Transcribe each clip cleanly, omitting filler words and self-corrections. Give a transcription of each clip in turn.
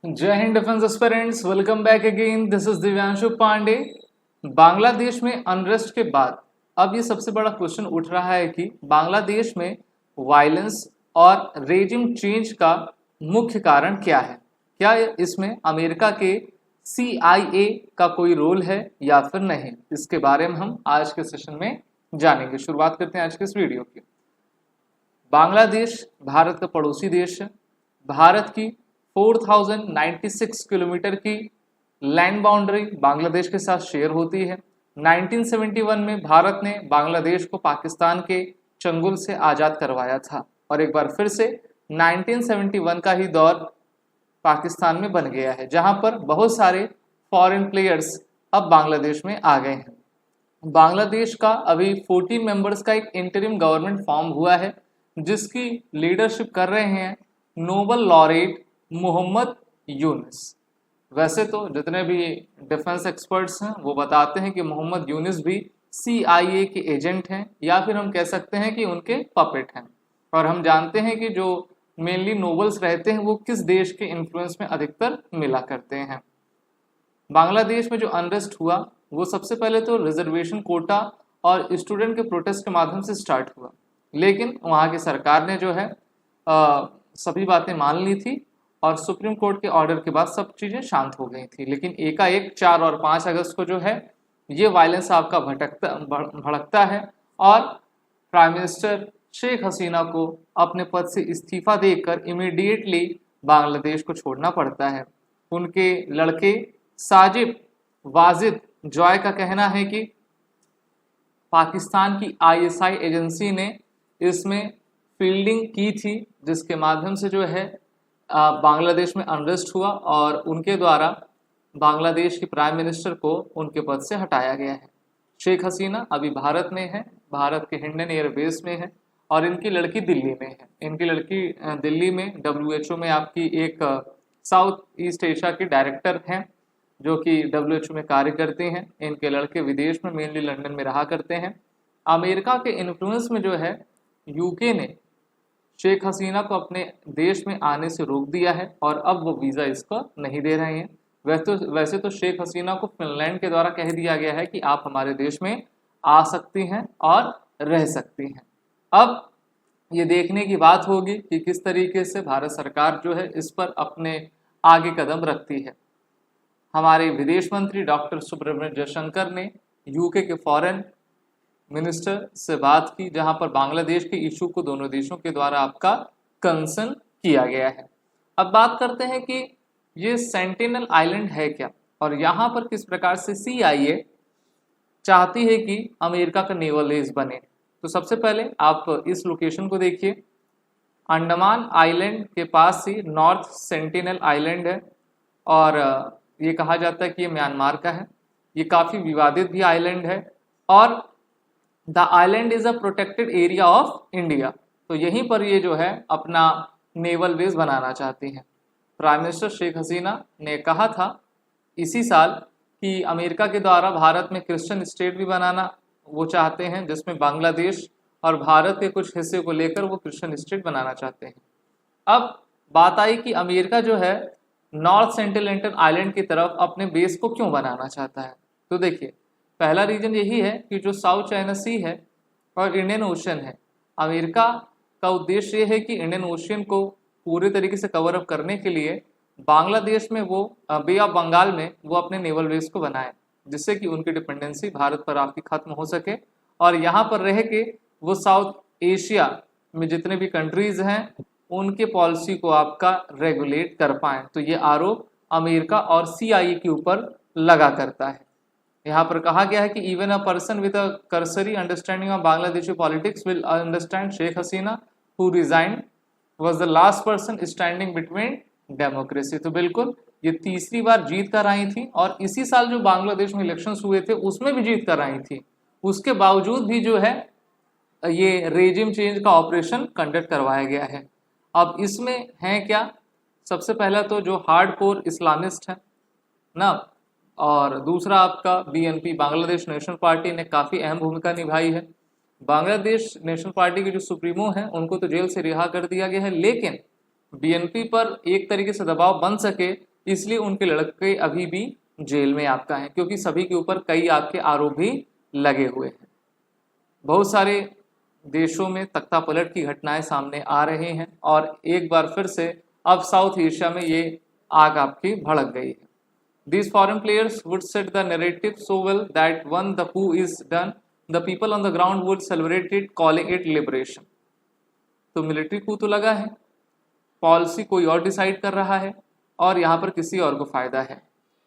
जय हिंद defence aspirants, welcome back again. This is Divyanshu Pandey. Bangladesh में अनरेस्ट के बाद अब ये सबसे बड़ा क्वेश्चन उठ रहा है कि बांग्लादेश में वायलेंस और रेजिम चेंज का मुख्य कारण क्या है। क्या इसमें अमेरिका के CIA का कोई रोल है या फिर नहीं। इसके बारे में हम आज के सेशन में जानेंगे। शुरुआत करते हैं आज के इस वीडियो की। बांग्लादेश भारत का पड़ोसी देश है। भारत की 4096 किलोमीटर की लैंड बाउंड्री बांग्लादेश के साथ शेयर होती है। 1971 में भारत ने बांग्लादेश को पाकिस्तान के चंगुल से आज़ाद करवाया था और एक बार फिर से 1971 का ही दौर पाकिस्तान में बन गया है, जहां पर बहुत सारे फॉरेन प्लेयर्स अब बांग्लादेश में आ गए हैं। बांग्लादेश का अभी 40 मेंबर्स का एक इंटरिम गवर्नमेंट फॉर्म हुआ है, जिसकी लीडरशिप कर रहे हैं नोबल लॉरेट मोहम्मद यूनिस। वैसे तो जितने भी डिफेंस एक्सपर्ट्स हैं वो बताते हैं कि मोहम्मद यूनिस भी CIA के एजेंट हैं, या फिर हम कह सकते हैं कि उनके पपेट हैं। और हम जानते हैं कि जो मेनली नोबल्स रहते हैं वो किस देश के इन्फ्लुएंस में अधिकतर मिला करते हैं। बांग्लादेश में जो अनरेस्ट हुआ वो सबसे पहले तो रिजर्वेशन कोटा और स्टूडेंट के प्रोटेस्ट के माध्यम से स्टार्ट हुआ, लेकिन वहाँ की सरकार ने जो है सभी बातें मान ली थी और सुप्रीम कोर्ट के ऑर्डर के बाद सब चीज़ें शांत हो गई थी। लेकिन एकाएक 4 और 5 अगस्त को जो है ये वायलेंस आपका भड़कता है और प्राइम मिनिस्टर शेख हसीना को अपने पद से इस्तीफा देकर इमीडिएटली बांग्लादेश को छोड़ना पड़ता है। उनके लड़के साजिब वाजिद जॉय का कहना है कि पाकिस्तान की ISI एजेंसी ने इसमें फील्डिंग की थी, जिसके माध्यम से जो है बांग्लादेश में अनरेस्ट हुआ और उनके द्वारा बांग्लादेश के प्राइम मिनिस्टर को उनके पद से हटाया गया है। शेख हसीना अभी भारत में है, भारत के हिंडन एयरबेस में है और इनकी लड़की दिल्ली में है। इनकी लड़की दिल्ली में WHO में आपकी एक साउथ ईस्ट एशिया की डायरेक्टर हैं, जो कि WHO में कार्य करते हैं। इनके लड़के विदेश में मेनली लंदन में रहा करते हैं। अमेरिका के इन्फ्लुएंस में जो है UK ने शेख हसीना को अपने देश में आने से रोक दिया है और अब वो वीज़ा इसको नहीं दे रहे हैं। वैसे तो शेख हसीना को फिनलैंड के द्वारा कह दिया गया है कि आप हमारे देश में आ सकती हैं और रह सकती हैं। अब ये देखने की बात होगी कि किस तरीके से भारत सरकार जो है इस पर अपने आगे कदम रखती है। हमारे विदेश मंत्री डॉक्टर सुब्रमण्यम जयशंकर ने UK के फॉरेन मिनिस्टर से बात की, जहां पर बांग्लादेश के इशू को दोनों देशों के द्वारा आपका कंसर्न किया गया है। अब बात करते हैं कि ये सेंटिनल आइलैंड है क्या और यहाँ पर किस प्रकार से CIA चाहती है कि अमेरिका का नेवल बेस बने। तो सबसे पहले आप इस लोकेशन को देखिए। अंडमान आइलैंड के पास ही नॉर्थ सेंटिनल आइलैंड है और ये कहा जाता है कि ये म्यांमार का है। ये काफ़ी विवादित भी आइलैंड है और the island is a protected area of India. तो यहीं पर ये जो है अपना नेवल बेस बनाना चाहती हैं। प्राइम मिनिस्टर शेख हसीना ने कहा था इसी साल कि अमेरिका के द्वारा भारत में क्रिश्चियन स्टेट भी बनाना वो चाहते हैं, जिसमें बांग्लादेश और भारत के कुछ हिस्से को लेकर वो क्रिश्चियन स्टेट बनाना चाहते हैं। अब बात आई कि अमेरिका जो है नॉर्थ सेंटिनल आइलैंड की तरफ अपने बेस को क्यों बनाना चाहता है। तो देखिए, पहला रीजन यही है कि जो साउथ चाइना सी है और इंडियन ओशन है, अमेरिका का उद्देश्य ये है कि इंडियन ओशन को पूरे तरीके से कवर अप करने के लिए बांग्लादेश में वो बे ऑफ बंगाल में वो अपने नेवल बेस को बनाए, जिससे कि उनकी डिपेंडेंसी भारत पर आपकी खत्म हो सके और यहाँ पर रह के वो साउथ एशिया में जितने भी कंट्रीज हैं उनके पॉलिसी को आपका रेगुलेट कर पाएँ। तो ये आरोप अमेरिका और CIA के ऊपर लगा करता है। यहाँ पर कहा गया है कि even a person with a cursory understanding of Bangladeshi politics will understand Sheikh Hasina who resigned was the last person standing between democracy. तो बिल्कुल ये तीसरी बार जीत कर आई थी और इसी साल जो बांग्लादेश में इलेक्शंस हुए थे उसमें भी जीत कर आई थी। उसके बावजूद भी जो है ये रेजिम चेंज का ऑपरेशन कंडक्ट करवाया गया है। अब इसमें है क्या, सबसे पहला तो जो हार्डकोर इस्लामिस्ट है ना, और दूसरा आपका BNP बांग्लादेश नेशनल पार्टी ने काफ़ी अहम भूमिका निभाई है। बांग्लादेश नेशनल पार्टी के जो सुप्रीमो हैं उनको तो जेल से रिहा कर दिया गया है, लेकिन BNP पर एक तरीके से दबाव बन सके इसलिए उनके लड़के अभी भी जेल में आपका हैं, क्योंकि सभी के ऊपर कई आपके आरोप भी लगे हुए हैं। बहुत सारे देशों में तख्ता पलट की घटनाएं सामने आ रही हैं और एक बार फिर से अब साउथ एशिया में ये आग आपकी भड़क गई है। These foreign players would set the narrative so well that when the coup is done, the people on the ground would celebrate it, calling it liberation. तो मिलिट्री coup तो लगा है, पॉलिसी कोई और डिसाइड कर रहा है और यहाँ पर किसी और को फायदा है।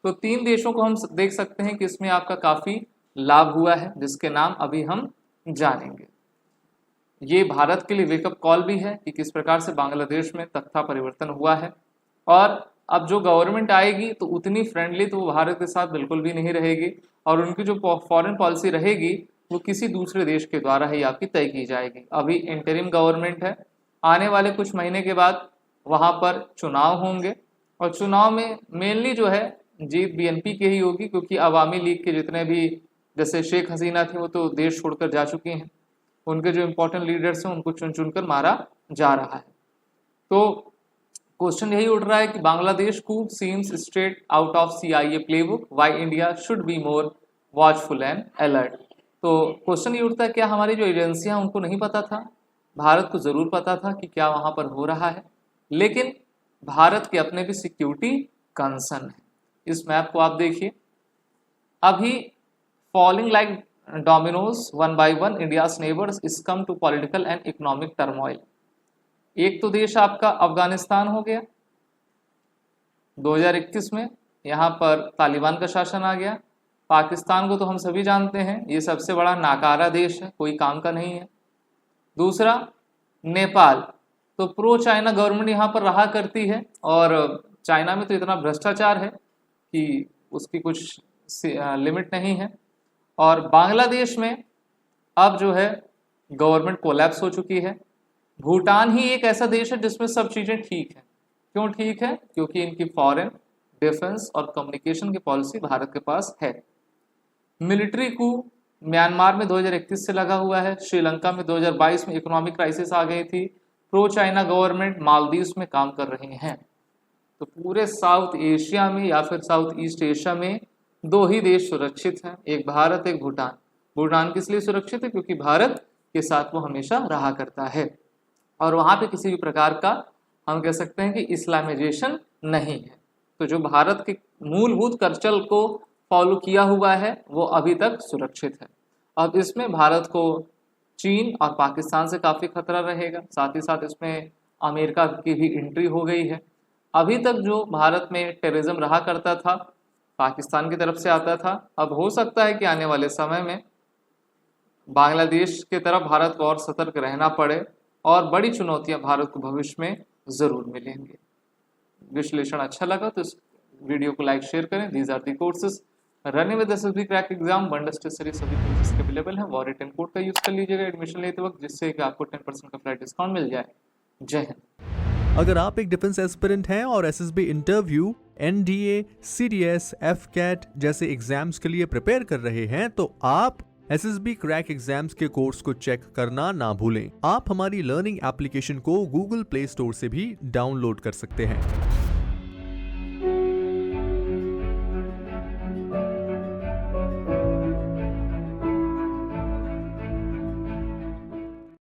तो 3 देशों को हम देख सकते हैं कि इसमें आपका काफ़ी लाभ हुआ है, जिसके नाम अभी हम जानेंगे। ये भारत के लिए वेकअप कॉल भी है कि किस प्रकार से बांग्लादेश में तख्ता परिवर्तन हुआ है, और अब जो गवर्नमेंट आएगी तो उतनी फ्रेंडली तो वो भारत के साथ बिल्कुल भी नहीं रहेगी, और उनकी जो फॉरेन पॉलिसी रहेगी वो किसी दूसरे देश के द्वारा ही आपकी तय की जाएगी। अभी इंटरिम गवर्नमेंट है, आने वाले कुछ महीने के बाद वहाँ पर चुनाव होंगे और चुनाव में मेनली जो है जीत बीएनपी की ही होगी, क्योंकि अवामी लीग के जितने भी जैसे शेख हसीना थी वो तो देश छोड़कर जा चुकी हैं, उनके जो इम्पोर्टेंट लीडर्स हैं उनको चुन चुनकर मारा जा रहा है। तो क्वेश्चन यही उठ रहा है कि बांग्लादेश को seems straight out of CIA playbook, why India should be more watchful and alert. तो क्वेश्चन ये उठता है, क्या हमारी जो एजेंसियां उनको नहीं पता था? भारत को ज़रूर पता था कि क्या वहाँ पर हो रहा है, लेकिन भारत के अपने भी सिक्योरिटी कंसर्न है। इस मैप को आप देखिए, अभी falling like dominoes one by one India's neighbours is come to political and economic turmoil. एक तो देश आपका अफगानिस्तान हो गया 2021 में, यहाँ पर तालिबान का शासन आ गया। पाकिस्तान को तो हम सभी जानते हैं, ये सबसे बड़ा नाकारा देश है, कोई काम का नहीं है। दूसरा नेपाल, तो प्रो चाइना गवर्नमेंट यहाँ पर रहा करती है, और चाइना में तो इतना भ्रष्टाचार है कि उसकी कुछ लिमिट नहीं है। और बांग्लादेश में अब जो है गवर्नमेंट कोलैप्स हो चुकी है। भूटान ही एक ऐसा देश है जिसमें सब चीज़ें ठीक हैं। क्यों ठीक है? क्योंकि इनकी फॉरेन, डिफेंस और कम्युनिकेशन की पॉलिसी भारत के पास है। मिलिट्री को म्यांमार में 2021 से लगा हुआ है, श्रीलंका में 2022 में इकोनॉमिक क्राइसिस आ गई थी, प्रो चाइना गवर्नमेंट मालदीव्स में काम कर रहे हैं। तो पूरे साउथ एशिया में या फिर साउथ ईस्ट एशिया में 2 ही देश सुरक्षित हैं, एक भारत एक भूटान। भूटान किस लिए सुरक्षित है? क्योंकि भारत के साथ वो हमेशा रहा करता है और वहाँ पे किसी भी प्रकार का हम कह सकते हैं कि इस्लामाइजेशन नहीं है। तो जो भारत के मूलभूत कल्चर को फॉलो किया हुआ है वो अभी तक सुरक्षित है। अब इसमें भारत को चीन और पाकिस्तान से काफ़ी खतरा रहेगा, साथ ही साथ इसमें अमेरिका की भी एंट्री हो गई है। अभी तक जो भारत में टेररिज्म रहा करता था पाकिस्तान की तरफ से आता था, अब हो सकता है कि आने वाले समय में बांग्लादेश के तरफ भारत को और सतर्क रहना पड़े और बड़ी चुनौतियां भारत को भविष्य में ज़रूर मिलेंगी। विश्लेषण अच्छा लगा तो इस वीडियो को लाइक शेयर करें। These are the courses running with SSB crack exam, bundle test series सभी कोर्सेज के अवेलेबल हैं। वो रिटर्न कोड का यूज़ कर लीजिएगा एडमिशन लेते वक्त, जिससे कि आपको 10% का फ्लैट डिस्काउंट मिल जाए। जय हिंद। अगर आप एक डिफेंस एस्पिरेंट हैं और SSB interview, NDA, CDS, FCAT जैसे एग्जाम्स के लिए प्रिपेयर कर रहे हैं तो आप SSB क्रैक एग्जाम्स के कोर्स को चेक करना ना भूलें। आप हमारी लर्निंग एप्लीकेशन को Google Play Store से भी डाउनलोड कर सकते हैं।